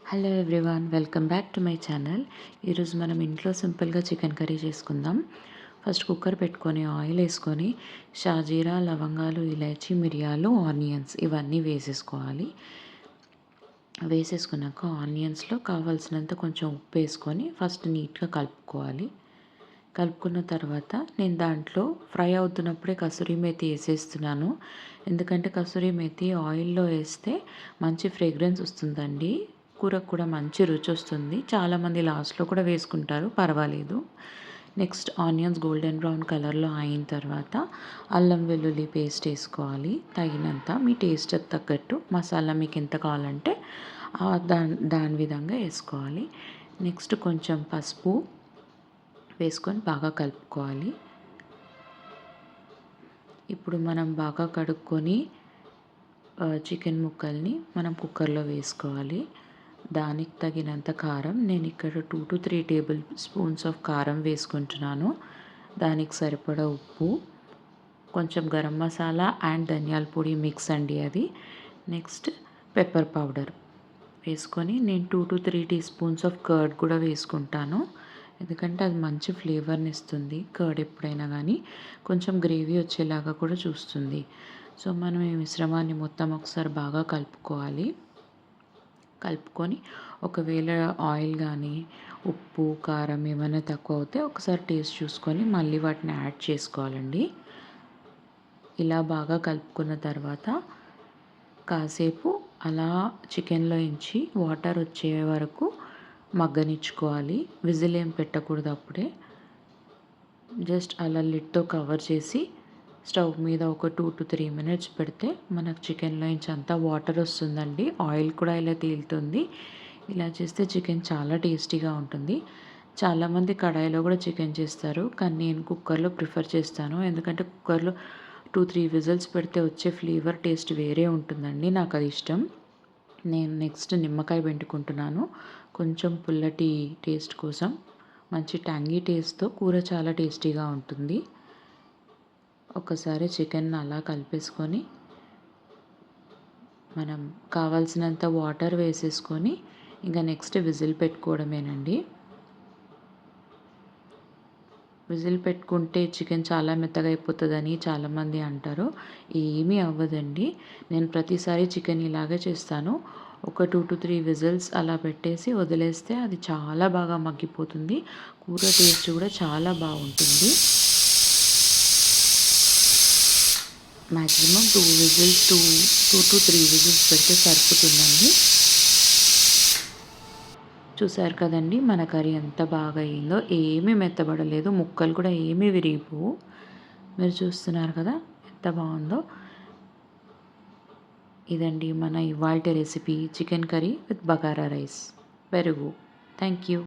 Hello everyone, welcome back to my channel. ఈరోజు మనం ఇంట్లో సింపుల్గా చికెన్ కర్రీ చేసుకుందాం. ఫస్ట్ కుక్కర్ పెట్టుకొని ఆయిల్ వేసుకొని షాజీరా, లవంగాలు, ఇలాచి, మిరియాలు, ఆనియన్స్ ఇవన్నీ వేసేసుకోవాలి. వేసేసుకున్నాక ఆనియన్స్లో కావాల్సినంత కొంచెం ఉప్పు వేసుకొని ఫస్ట్ నీట్గా కలుపుకోవాలి. కలుపుకున్న తర్వాత నేను దాంట్లో ఫ్రై అవుతున్నప్పుడే కసూరి మేతి వేసేస్తున్నాను. ఎందుకంటే కసూరి మేతి ఆయిల్లో వేస్తే మంచి ఫ్రేగ్రెన్స్ వస్తుందండి. కూరకు కూడా మంచి రుచి వస్తుంది. చాలామంది లాస్ట్లో కూడా వేసుకుంటారు, పర్వాలేదు. నెక్స్ట్ ఆనియన్స్ గోల్డెన్ బ్రౌన్ కలర్లో అయిన తర్వాత అల్లం వెల్లుల్లి పేస్ట్ వేసుకోవాలి. తగినంత మీ టేస్ట్ తగ్గట్టు మసాలా మీకు ఎంత కావాలంటే దాని విధంగా వేసుకోవాలి. నెక్స్ట్ కొంచెం పసుపు వేసుకొని బాగా కలుపుకోవాలి. ఇప్పుడు మనం బాగా కడుక్కొని చికెన్ ముక్కల్ని మనం కుక్కర్లో వేసుకోవాలి. దానికి తగినంత కారం, నేను ఇక్కడ 2 to 3 టేబుల్ స్పూన్స్ ఆఫ్ కారం వేసుకుంటున్నాను. దానికి సరిపడా ఉప్పు, కొంచెం గరం మసాలా అండ్ ధనియాల పొడి మిక్స్ అండి అది. నెక్స్ట్ పెప్పర్ పౌడర్ వేసుకొని నేను 2 to 3 teaspoons of curd కూడా వేసుకుంటాను. ఎందుకంటే అది మంచి ఫ్లేవర్ని ఇస్తుంది. కర్డ్ ఎప్పుడైనా కానీ కొంచెం గ్రేవీ వచ్చేలాగా కూడా చూస్తుంది. సో మనం ఈ మిశ్రమాన్ని మొత్తం ఒకసారి బాగా కలుపుకోవాలి. కలుపుకొని ఒకవేళ ఆయిల్ కానీ ఉప్పు, కారం ఏమైనా తక్కువ అవుతే ఒకసారి టేస్ట్ చూసుకొని మళ్ళీ వాటిని యాడ్ చేసుకోవాలండి. ఇలా బాగా కలుపుకున్న తర్వాత కాసేపు అలా చికెన్లో ఇంచి వాటర్ వచ్చే వరకు మగ్గనిచ్చుకోవాలి. విజిల్ ఏం పెట్టకూడదు అప్పుడే. జస్ట్ అలా లిడ్తో కవర్ చేసి స్టవ్ మీద ఒక 2 to 3 minutes పెడితే మనకు చికెన్లో నుంచి అంతా వాటర్ వస్తుందండి. ఆయిల్ కూడా ఇలా తేలుతుంది. ఇలా చేస్తే చికెన్ చాలా టేస్టీగా ఉంటుంది. చాలామంది కడాయిలో కూడా చికెన్ చేస్తారు, కానీ నేను కుక్కర్లో ప్రిఫర్ చేస్తాను. ఎందుకంటే కుక్కర్లో 2-3 విజిల్స్ పెడితే వచ్చే ఫ్లేవర్ టేస్ట్ వేరే ఉంటుందండి. నాకు అది ఇష్టం. నేను నెక్స్ట్ నిమ్మకాయ పిండుకుంటున్నాను కొంచెం పుల్లటి టేస్ట్ కోసం. మంచి ట్యాంగీ టేస్ట్తో కూర చాలా టేస్టీగా ఉంటుంది. ఒకసారి చికెన్ అలా కలిపేసుకొని మనం కావాల్సినంత వాటర్ వేసేసుకొని ఇంకా నెక్స్ట్ విజిల్ పెట్టుకోవడమేనండి. విజిల్ పెట్టుకుంటే చికెన్ చాలా మెత్తగా అయిపోతుందని చాలామంది అంటారు. ఏమీ అవ్వదండి. నేను ప్రతిసారి చికెన్ ఇలాగే చేస్తాను. ఒక 2 to 3 విజిల్స్ అలా పెట్టేసి వదిలేస్తే అది చాలా బాగా మగ్గిపోతుంది. కూర టేస్ట్ కూడా చాలా బాగుంటుంది. మ్యాక్సిమం 2 to 3 విజిల్స్ పెడితే సరిపోతుందండి. చూసారు కదండి మన కర్రీ ఎంత బాగా అయిందో. ఏమీ మెత్తబడలేదు, ముక్కలు కూడా ఏమీ విరిగిపోవు. మీరు చూస్తున్నారు కదా ఎంత బాగుందో. ఇదండి మన ఇవాల్టి recipe, chicken curry with bagara rice, పెరుగు. Thank you.